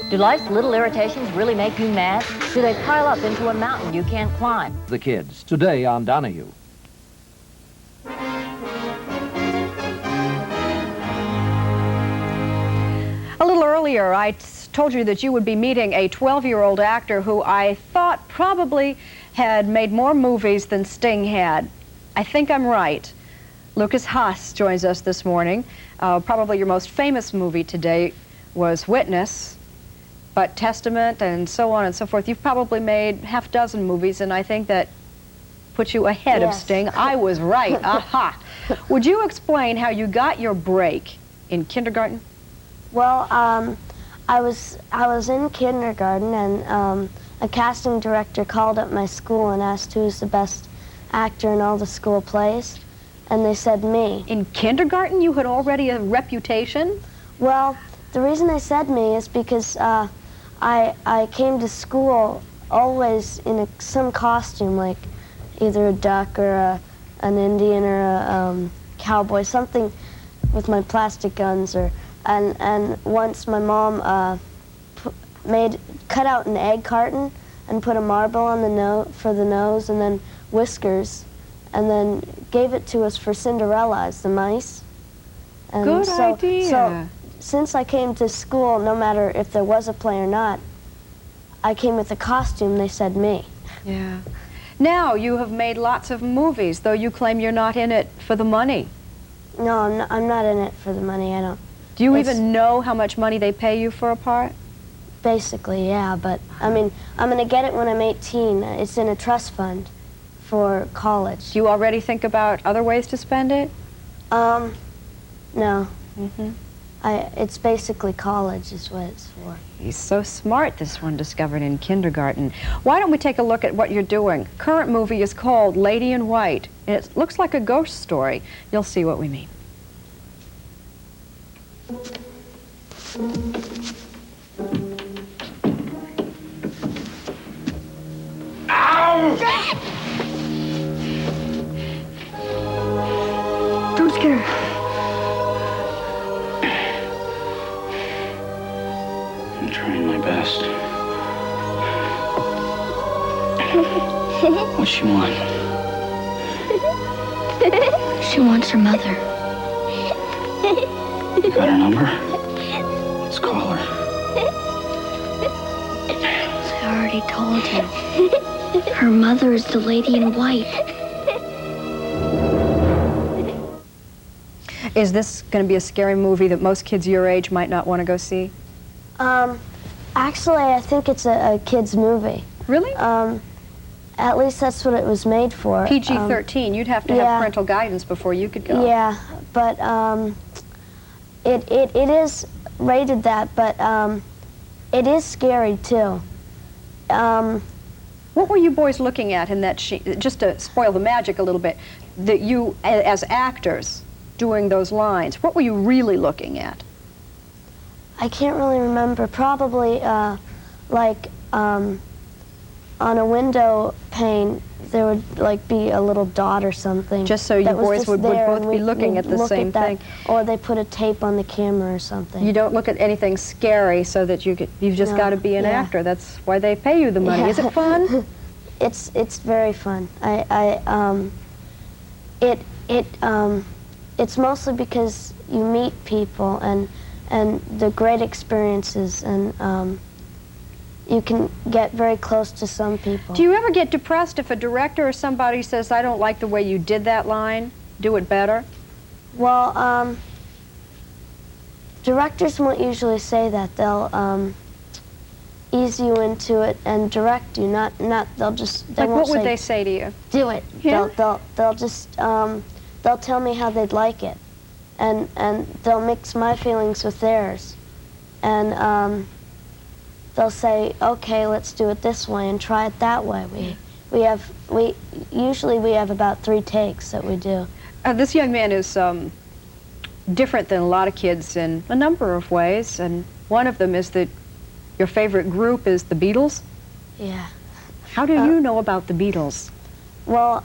Do life's little irritations really make you mad? Do they pile up into a mountain you can't climb? The Kids, today on Donahue. A little earlier, I told you that you would be meeting a 12-year-old actor who I thought probably had made more movies than Sting had. I think I'm right. Lukas Haas joins us this morning. Probably your most famous movie today was Witness, but Testament and so on and so forth. You've probably made half a dozen movies, and I think that puts you ahead of Sting. I was right. Aha. Would you explain how you got your break in kindergarten? Well, I was in kindergarten, and a casting director called up my school and asked who's the best actor in all the school plays, and they said me. In kindergarten, you had already a reputation? Well, the reason they said me is because I came to school always in some costume, like either a duck or an Indian or a cowboy, something with my plastic guns. And once my mom cut out an egg carton and put a marble on the for the nose, and then whiskers, and then gave it to us for Cinderella as the mice. And Good idea. So since I came to school, no matter if there was a play or not, I came with a costume. They said me. Yeah. Now you have made lots of movies, though you claim you're not in it for the money. No, I'm not in it for the money. I don't. Do you even know how much money they pay you for a part? Basically, yeah, but I mean, I'm going to get it when I'm 18. It's in a trust fund for college. Do you already think about other ways to spend it? No. Mm-hmm. It's basically college is what it's for. He's so smart, this one discovered in kindergarten. Why don't we take a look at what you're doing? Current movie is called Lady in White, and it looks like a ghost story. You'll see what we mean. Ow! Don't scare her. I'm trying my best. What's she want? She wants her mother. You got her number? Let's call her. I already told you. Her mother is the lady in white. Is this going to be a scary movie that most kids your age might not want to go see? Actually, I think it's a kid's movie. Really? At least that's what it was made for. PG-13. You'd have to have parental guidance before you could go. Yeah, but it is rated that, but it is scary too. What were you boys looking at in that sheet? Just to spoil the magic a little bit, that you, as actors, doing those lines, what were you really looking at? I can't really remember. Probably like on a window pane, there would like be a little dot or something. Just so you boys would both be looking at the same thing. Or they put a tape on the camera or something. You don't look at anything scary, so that you've just got to be an actor. That's why they pay you the money. Yeah. Is it fun? It's very fun. It's mostly because you meet people and the great experiences, and you can get very close to some people. Do you ever get depressed if a director or somebody says, I don't like the way you did that line, do it better? Well, directors won't usually say that. They'll ease you into it and direct you, not they'll just, they Like won't what would say, they say to you? do it. Yeah? They'll just, they'll tell me how they'd like it. And they'll mix my feelings with theirs. And they'll say, okay, let's do it this way and try it that way. We usually have about 3 takes that we do. This young man is different than a lot of kids in a number of ways, and one of them is that your favorite group is the Beatles. Yeah. How do you know about the Beatles? Well,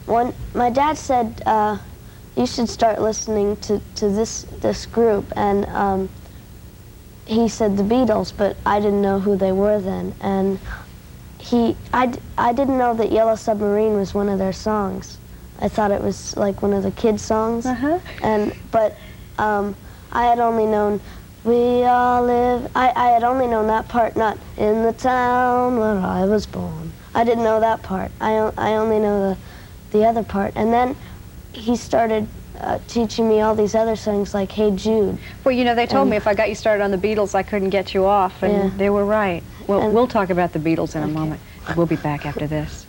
when my dad said you should start listening to this group, and he said the Beatles, but I didn't know who they were then. And I didn't know that Yellow Submarine was one of their songs. I thought it was like one of the kids' songs. But I had only known We All Live. I had only known that part, not in the town where I was born. I didn't know that part. I only know the other part. And then he started teaching me all these other songs like Hey Jude. Well, you know, they told me if I got you started on the Beatles, I couldn't get you off, and they were right. Well, we'll talk about the Beatles in a moment. We'll be back after this.